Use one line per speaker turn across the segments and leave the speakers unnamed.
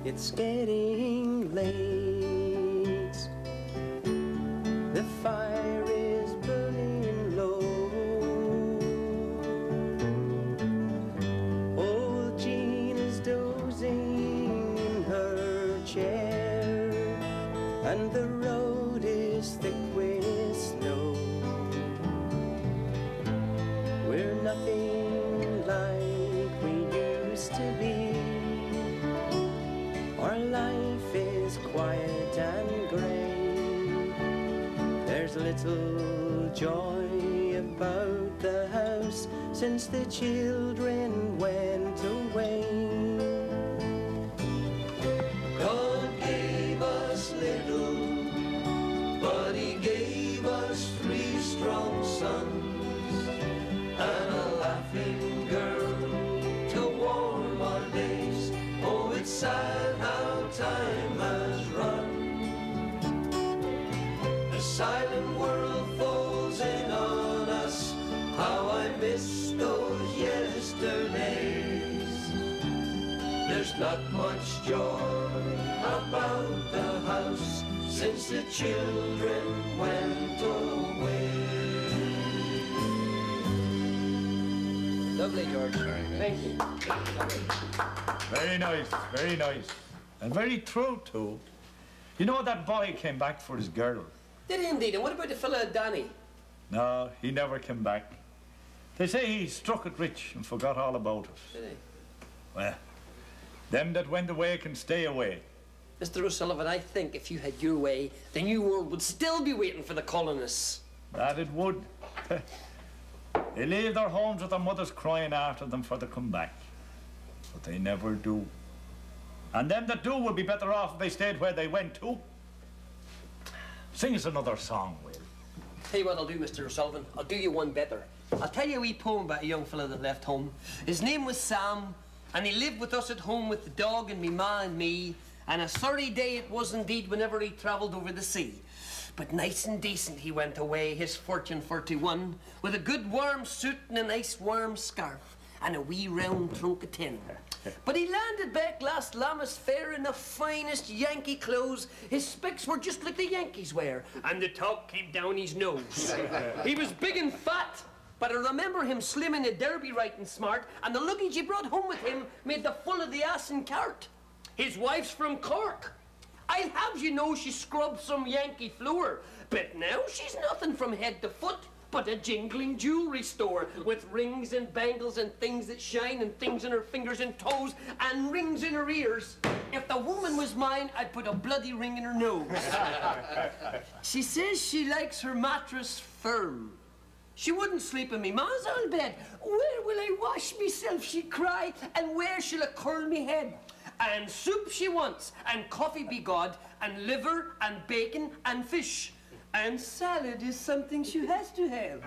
It's getting late. The fire is burning low. Old Jean is dozing in her chair, and the road is thick with snow. We're nothing like we used to be. Our life is quiet and grey. There's little joy about the house since the children went away. God gave us little, but He gave us 3 strong sons and a laughing girl to warm our days. Oh, it's sad how time has run. The silent world falls in on us. How I miss those yesterdays. There's not much joy about the house since the children went away.
Lovely, George.
Thank you.
Very nice, very nice. And very true, too. You know that boy came back for his girl.
Did he indeed? And what about the fella Danny?
No, he never came back. They say he struck it rich and forgot all about it.
Did he?
Well, them that went away can stay away.
Mr. O'Sullivan, I think if you had your way, the New World would still be waiting for the colonists.
That it would. They leave their homes with their mothers crying after them for to come back. But they never do. And them that do will be better off if they stayed where they went to. Sing us another song, Will.
Tell you what I'll do, Mr. O'Sullivan. I'll do you one better. I'll tell you a wee poem about a young fella that left home. His name was Sam, and he lived with us at home with the dog and me ma and me. And a sorry day it was indeed whenever he travelled over the sea. But nice and decent he went away, his fortune 41, with a good warm suit and a nice warm scarf, and a wee round trunk of tin. But he landed back last Lammas Fair in the finest Yankee clothes. His specs were just like the Yankees wear, and the top came down his nose. He was big and fat, but I remember him slim in a derby right and smart, and the luggage he brought home with him made the full of the ass and cart. His wife's from Cork. I'll have you know she scrubbed some Yankee floor, but now she's nothing from head to foot but a jingling jewelry store with rings and bangles and things that shine and things in her fingers and toes and rings in her ears. If the woman was mine, I'd put a bloody ring in her nose. She says she likes her mattress firm. She wouldn't sleep in me ma's old bed. Where will I wash myself, she'd cry, and where shall I curl me head? And soup she wants, and coffee be God, and liver, and bacon, and fish. And salad is something she has to have.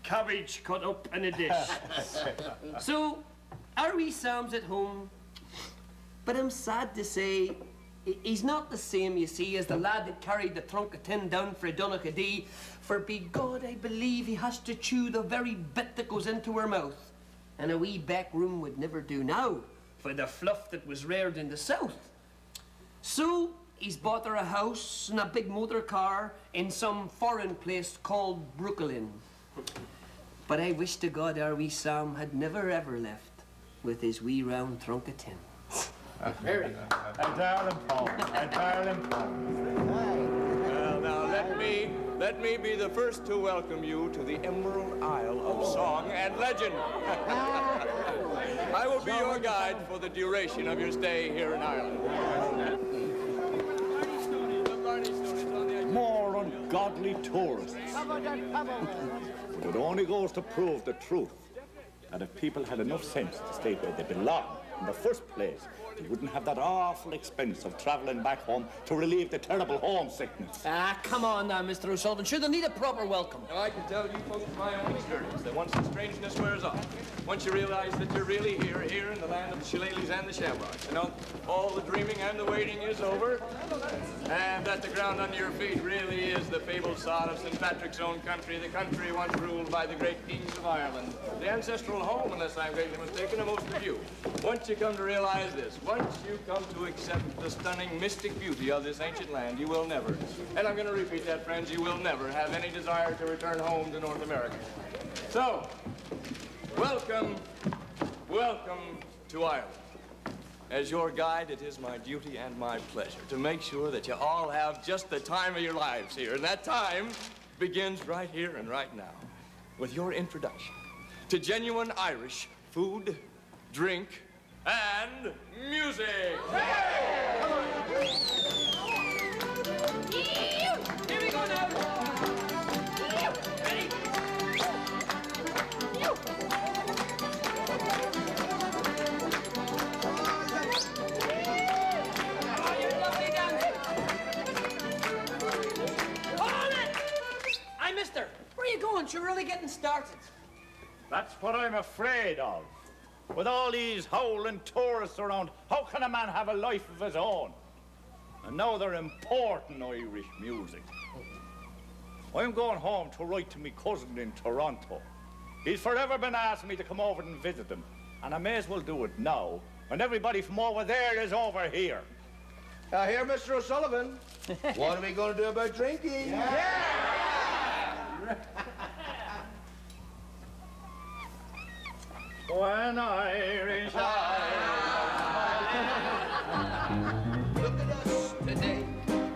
Cabbage cut up in a dish. So, our wee Sam's at home, but I'm sad to say, he's not the same, you see, as the lad that carried the trunk of tin down for a Donaghadee. For be God, I believe he has to chew the very bit that goes into her mouth. And a wee back room would never do now, for the fluff that was reared in the south. So, he's bought her a house and a big motor car in some foreign place called Brooklyn. But I wish to God our wee Sam had never ever left with his wee round trunk of tin.
Very good. A darling poem. A darling poem.
Well, now let me be the first to welcome you to the Emerald Isle of Song and Legend. I will be your guide for the duration of your stay here in Ireland.
More ungodly tourists. But it only goes to prove the truth that if people had enough sense to stay where they belong in the first place, they wouldn't have that awful expense of travelling back home to relieve the terrible homesickness.
Ah, come on now, Mr. O'Sullivan. Sure, they'll need a proper welcome.
Now, I can tell you folks my own experience that once the strangeness wears off, once you realize that you're really here in the land of the shillelaghs and the shamrocks, you know, all the dreaming and the waiting is over, and that the ground under your feet really is the fabled sod of St. Patrick's own country, the country once ruled by the great kings of Ireland, the ancestral home, unless I'm greatly mistaken, of most of you. Once once you come to realize this, once you come to accept the stunning mystic beauty of this ancient land, you will never, and I'm going to repeat that, friends, you will never have any desire to return home to North America. So, welcome to Ireland. As your guide, it is my duty and my pleasure to make sure that you all have just the time of your lives here. And that time begins right here and right now with your introduction to genuine Irish food, drink, and music. Hey! Come on. Here we go now. Ready?
Mister, where are you going? You're really getting started.
That's what I'm afraid of. With all these howling tourists around, how can a man have a life of his own? And now they're importing Irish music. I'm going home to write to me cousin in Toronto. He's forever been asking me to come over and visit him, and I may as well do it now, when everybody from over there is over here.
Here, Mr. O'Sullivan. What are we going to do about drinking?
Yeah! When Irish
Look at us today,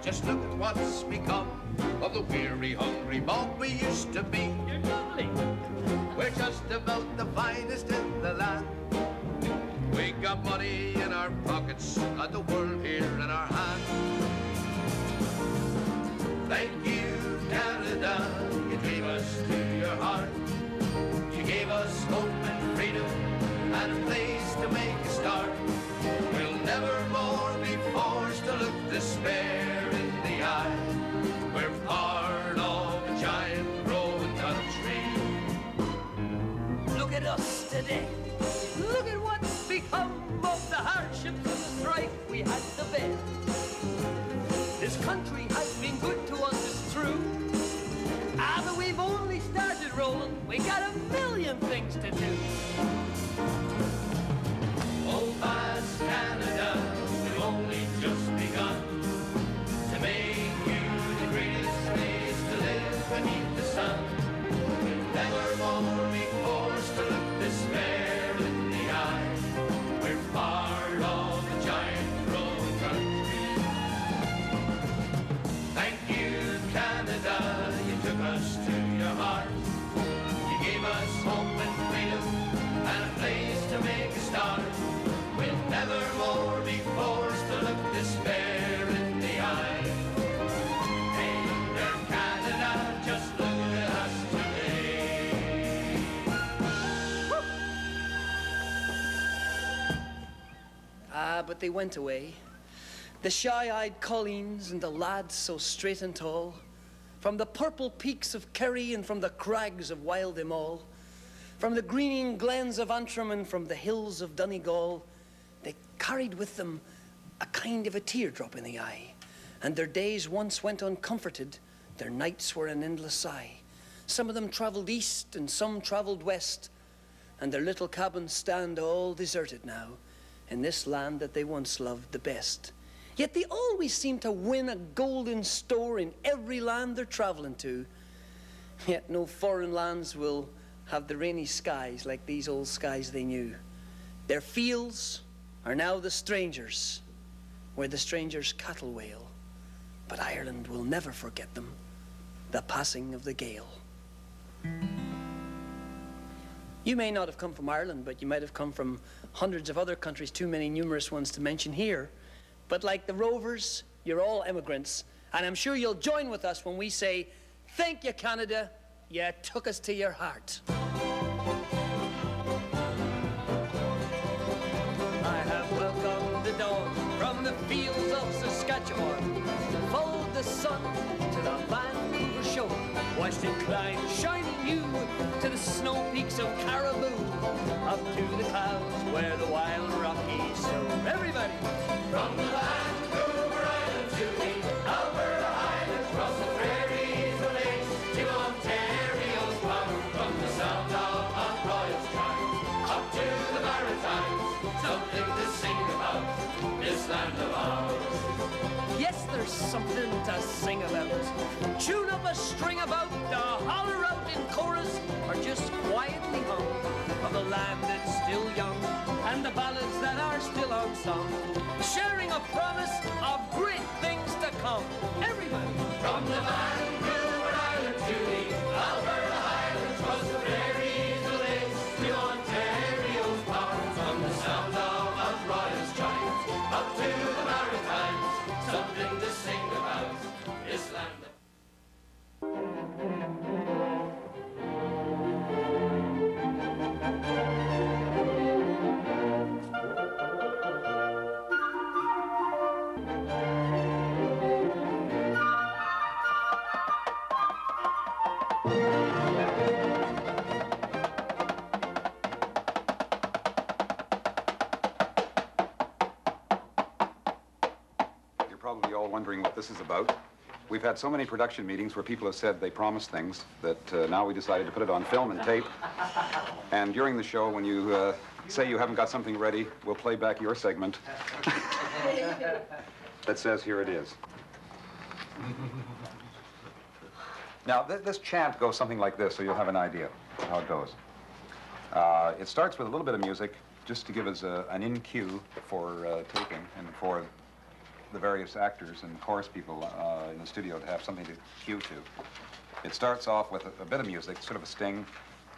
just look at what's become of the weary, hungry mob we used to be.
You're lovely.
We're just about the finest in the land. We got money in our pockets, got the world here in our hand. Thank you, Canada, you gave us to your heart. You gave us hope and freedom and a place to make a start. We'll never more be forced to look despair in the eye. We're part of a giant growing country.
Look at us today. Look at what's become of the hardships and the strife we had to bear. This country has been good to us, it's true. But we've only started rolling. We got a million things to do.
Oh, vast Canada, we've only just begun to make you the greatest place to live beneath the sun. We'll never more be forced to look despair in the eye. We're part of a giant growing country. Thank you, Canada, you took us to your heart. You gave us hope and freedom and a place to make a start. We'll never more be forced to look despair in the eye. Hey there, Canada, just look at us today.
But they went away. The shy-eyed colleens and the lads so straight and tall, from the purple peaks of Kerry and from the crags of Wildemall, from the greening glens of Antrim and from the hills of Donegal, they carried with them a kind of a teardrop in the eye. And their days once went uncomforted, their nights were an endless sigh. Some of them travelled east and some travelled west, and their little cabins stand all deserted now in this land that they once loved the best. Yet they always seem to win a golden store in every land they're travelling to. Yet no foreign lands will have the rainy skies like these old skies they knew. Their fields are now the strangers, where the strangers' cattle wail. But Ireland will never forget them, the passing of the gale. You may not have come from Ireland, but you might have come from hundreds of other countries, too many numerous ones to mention here. But like the Rovers, you're all immigrants, and I'm sure you'll join with us when we say, thank you, Canada, you took us to your heart. I have welcomed the dawn from the fields of Saskatchewan, followed the sun to the Vancouver shore, watched it climb shining new to the snow peaks of Caribou, up to the clouds where the wild Rockies soar. Everybody!
From the Vancouver Island to the Alberta Highlands, across the prairies, the lakes, to Ontario's power, from the sound of Mount Royal's chime, up to the Maritimes, something
something to sing about. Tune up a string about, holler out in chorus, or just quietly hum of the land that's still young and the ballads that are still unsung, sharing a promise of great things to come. Everybody!
From the Vancouver Island to the Alberta Highlands, across the prairies, the lakes, to Ontario's parts, from the sound of a royal's chimes up to the Maritimes, something to sing about this land.
You're probably all wondering what this is about. We've had so many production meetings where people have said they promised things that now we decided to put it on film and tape. And during the show, when you say you haven't got something ready, we'll play back your segment that says, here it is. Now, this chant goes something like this, so you'll have an idea of how it goes. It starts with a little bit of music, just to give us an in cue for taping and for the various actors and chorus people in the studio to have something to cue to. It starts off with a bit of music, sort of a sting,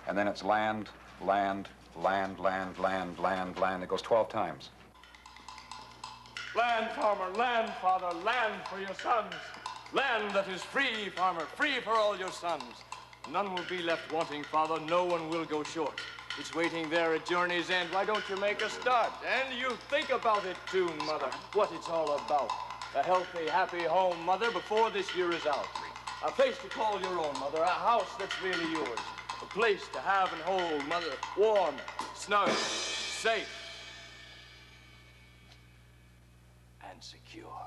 and then it's land, land, land, land, land, land, land. It goes 12 times.
Land, farmer, land, father, land for your sons. Land that is free, farmer, free for all your sons. None will be left wanting, father, no one will go short. It's waiting there at journey's end. Why don't you make a start? And you think about it too, mother, what it's all about. A healthy, happy home, mother, before this year is out. A place to call your own, mother, a house that's really yours. A place to have and hold, mother, warm, snug, safe, and secure.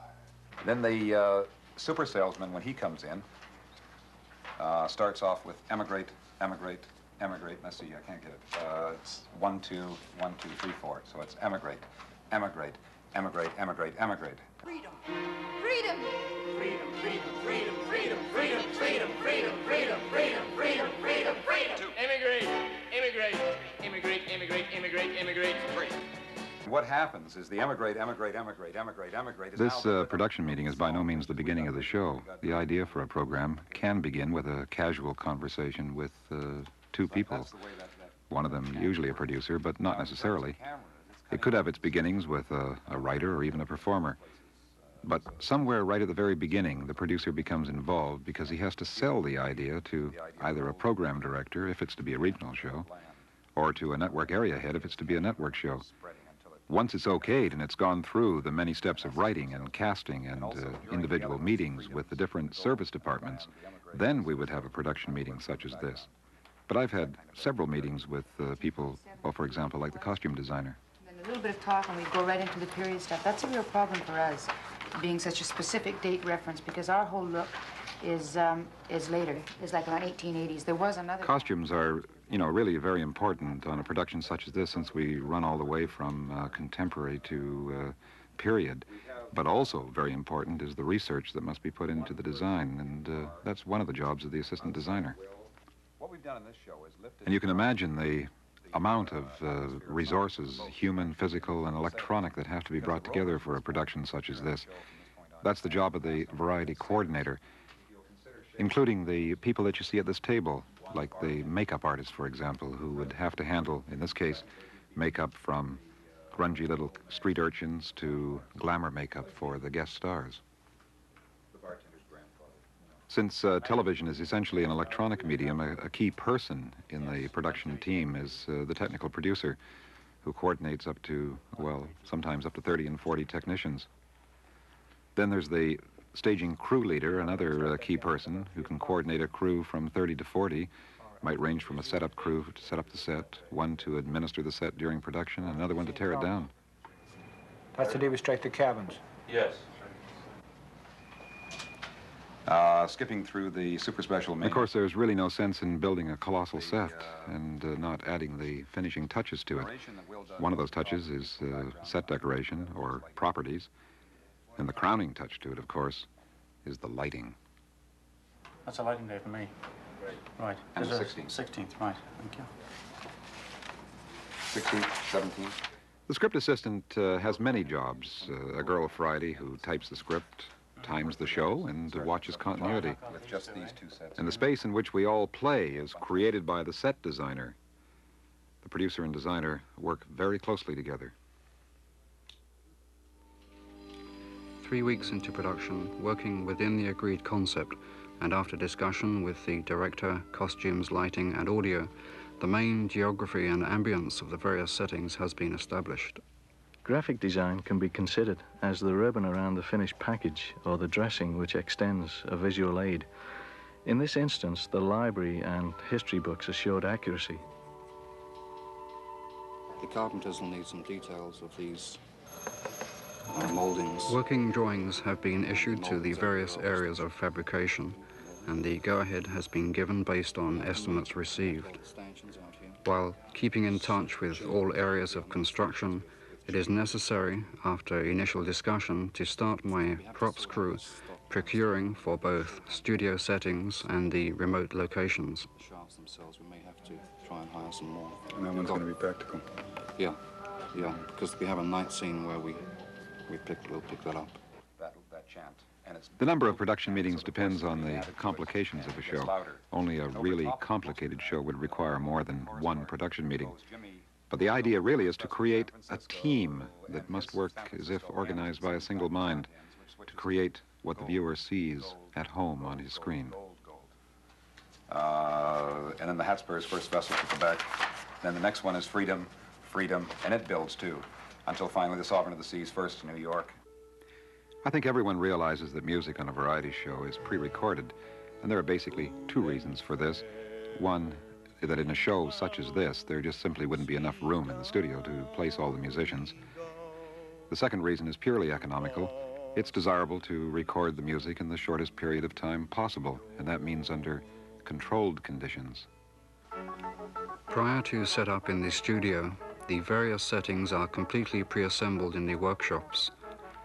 Then the super salesman, when he comes in, starts off with emigrate, emigrate, emigrate. Let's see, I can't get it. It's 1, 2, 1, 2, 3, 4. So it's emigrate, emigrate, emigrate, emigrate, emigrate.
Freedom, freedom,
Freedom, freedom, freedom, freedom, freedom, freedom, freedom, freedom, freedom, freedom, freedom, freedom.
Immigrate, immigrate, immigrate, immigrate, immigrate, immigrate, free.
What happens is the emigrate, emigrate, emigrate, emigrate, emigrate.
This production meeting is by no means the beginning of the show. The idea for a program can begin with a casual conversation with two people. One of them usually a producer, but not necessarily. It could have its beginnings with a writer or even a performer. But somewhere right at the very beginning, the producer becomes involved because he has to sell the idea to either a program director, if it's to be a regional show, or to a network area head, if it's to be a network show. Once it's okayed and it's gone through the many steps of writing and casting and individual meetings with the different service departments, then we would have a production meeting such as this. But I've had several meetings with people, well, for example, like the costume designer.
And then a little bit of talk, and we go right into the period stuff. That's a real problem for us, being such a specific date reference, because our whole look is later. It's like around 1880s. There was another...
Costumes are, you know, really very important on a production such as this, since we run all the way from contemporary to period. But also very important is the research that must be put into the design, and that's one of the jobs of the assistant designer. And you can imagine the amount of resources, human, physical, and electronic, that have to be brought together for a production such as this. That's the job of the variety coordinator, including the people that you see at this table, like the makeup artist, for example, who would have to handle, in this case, makeup from grungy little street urchins to glamour makeup for the guest stars. Since television is essentially an electronic medium, a key person in the production team is the technical producer, who coordinates up to, well, sometimes up to 30 and 40 technicians. Then there's the staging crew leader, another key person who can coordinate a crew from 30 to 40. Might range from a setup crew to set up the set, one to administer the set during production, and another one to tear it down.
That's the day we strike the cabins.
Yes.
Skipping through the SuperSpecial main.
Of course, there's really no sense in building a colossal set and not adding the finishing touches to it. One of those touches is set decoration or properties, and the crowning touch to it, of course, is the lighting.
That's a lighting day for me. Right.
And the
There's a
16th.
16th, right. Thank you.
16th, 17th.
The script assistant has many jobs. A girl Friday who types the script, times the show, and watches continuity.
With just these two sets.
And the space in which we all play is created by the set designer. The producer and designer work very closely together.
3 weeks into production, working within the agreed concept, and after discussion with the director, costumes, lighting, and audio, the main geography and ambience of the various settings has been established.
Graphic design can be considered as the ribbon around the finished package or the dressing which extends a visual aid. In this instance, the library and history books assured accuracy.
The carpenters will need some details of these moldings. Working drawings have been issued to the various areas of fabrication, and the go-ahead has been given based on estimates received. While keeping in touch with all areas of construction, it is necessary, after initial discussion, to start my props crew procuring for both studio settings and the remote locations. Shafts themselves, we may have to try and hire some more.
And that one's going to be practical.
Yeah, because we have a night scene where we'll pick that up.
That chant. And it's
The number of production meetings depends on the complications of a show. Only a really complicated show would require more than one production meeting. But the idea really is to create a team that must work as if organized by a single mind, to create what the viewer sees at home on his screen.
And then the Hotspurs' first vessel to Quebec. Then the next one is Freedom, Freedom, and it builds too, until finally the Sovereign of the Seas first to New York.
I think everyone realizes that music on a variety show is pre-recorded, and there are basically two reasons for this. One, that in a show such as this, there just simply wouldn't be enough room in the studio to place all the musicians. The second reason is purely economical. It's desirable to record the music in the shortest period of time possible, and that means under controlled conditions.
Prior to setup in the studio, the various settings are completely pre-assembled in the workshops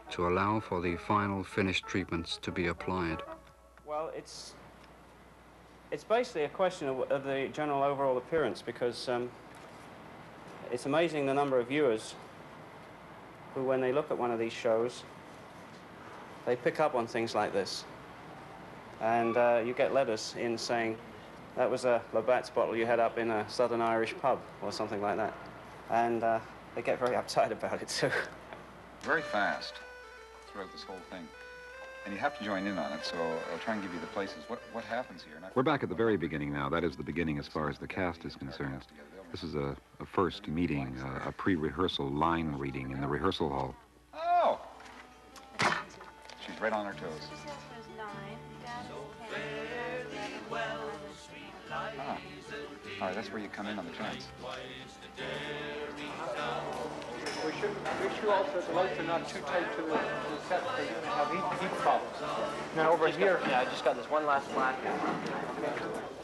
to allow for the final finished treatments to be applied.
Well, it's basically a question of the general overall appearance, because it's amazing the number of viewers who, when they look at one of these shows, they pick up on things like this. And you get letters in saying, that was a Labatt's bottle you had up in a Southern Irish pub, or something like that. And they get very uptight about it, too.
Very fast throughout this whole thing. And you have to join in on it, so I'll try and give you the places. What happens here?
We're back at the very beginning now. That is the beginning as far as the cast is concerned. This is a first meeting, a pre-rehearsal line reading in the rehearsal hall.
Oh! She's right on her toes. Ah. All right, that's where you come in on the chants.
We should also, the lights are not too tight to the set because you're going to have heat problems. Now over here...
Yeah, I just got this one last flat.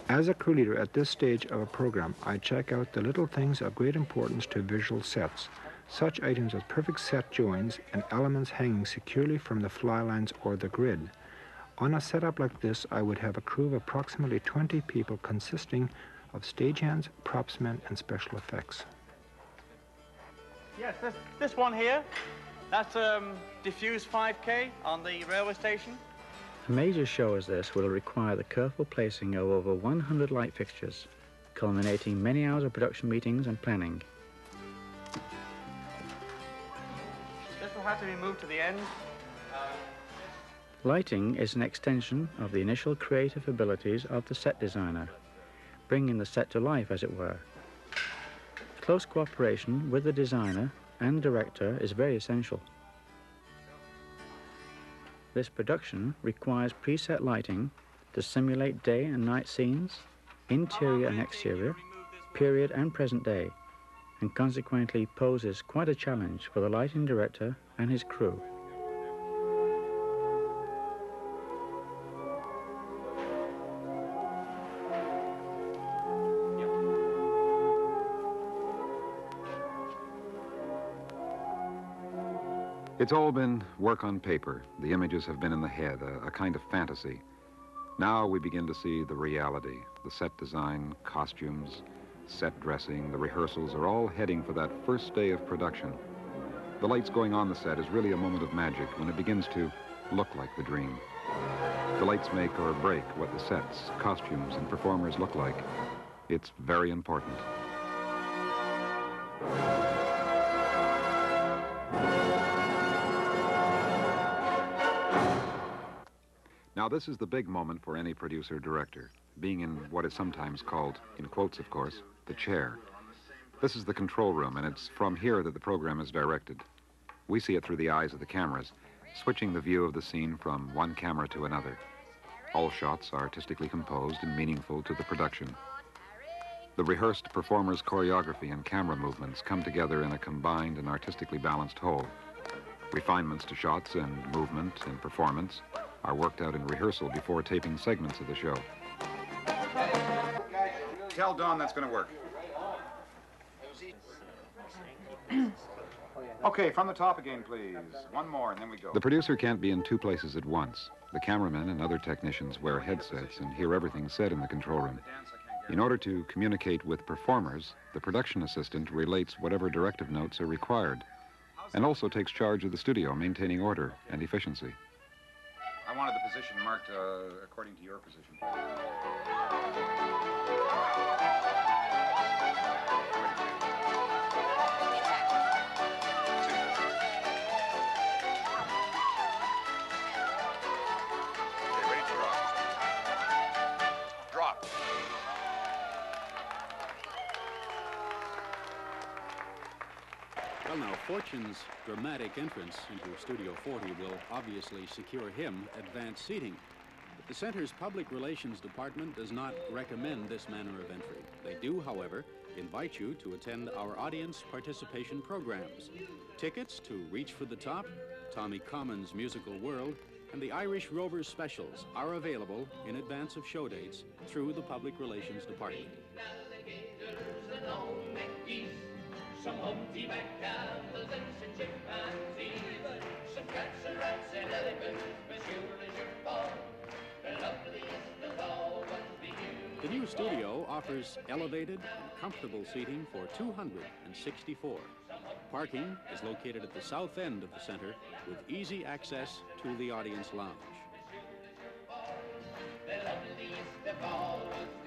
As a crew leader at this stage of a program, I check out the little things of great importance to visual sets. Such items as perfect set joins and elements hanging securely from the fly lines or the grid. On a setup like this, I would have a crew of approximately 20 people consisting of stagehands, propsmen, and special effects.
Yes, this one here, that's Diffuse 5K on the railway station.
A major show as this will require the careful placing of over 100 light fixtures, culminating many hours of production meetings and planning.
This will have to be moved to the end.
Lighting is an extension of the initial creative abilities of the set designer, bringing the set to life, as it were. Close cooperation with the designer and director is very essential. This production requires preset lighting to simulate day and night scenes, interior and exterior, period and present day, and consequently poses quite a challenge for the lighting director and his crew.
It's all been work on paper. The images have been in the head, a kind of fantasy. Now we begin to see the reality. The set design, costumes, set dressing, the rehearsals are all heading for that first day of production. The lights going on the set is really a moment of magic when it begins to look like the dream. The lights make or break what the sets, costumes, and performers look like. It's very important. Now, this is the big moment for any producer-director, being in what is sometimes called, in quotes of course, the chair. This is the control room, and it's from here that the program is directed. We see it through the eyes of the cameras, switching the view of the scene from one camera to another. All shots are artistically composed and meaningful to the production. The rehearsed performers' choreography and camera movements come together in a combined and artistically balanced whole. Refinements to shots and movement and performance are worked out in rehearsal before taping segments of the show.
Tell Don that's going to work. Okay, from the top again, please. One more, and then we go.
The producer can't be in two places at once. The cameramen and other technicians wear headsets and hear everything said in the control room. In order to communicate with performers, the production assistant relates whatever directive notes are required, and also takes charge of the studio, maintaining order and efficiency.
I wanted the position marked according to your position.
Okay, ready to drop. Drop.
Well, now, Fortune's dramatic entrance into Studio 40 will obviously secure him advanced seating. But the Center's Public Relations Department does not recommend this manner of entry. They do, however, invite you to attend our audience participation programs. Tickets to Reach for the Top, Tommy Common's Musical World, and the Irish Rovers specials are available in advance of show dates through the Public Relations Department.
Some humpty-back camels and some chimpanzees, some cats and rats and elephants, but sure as you're born, the loveliest of all must be you.
The new studio offers elevated and comfortable seating for 264. Parking is located at the south end of the center with easy access to the audience lounge.
The loveliest of all must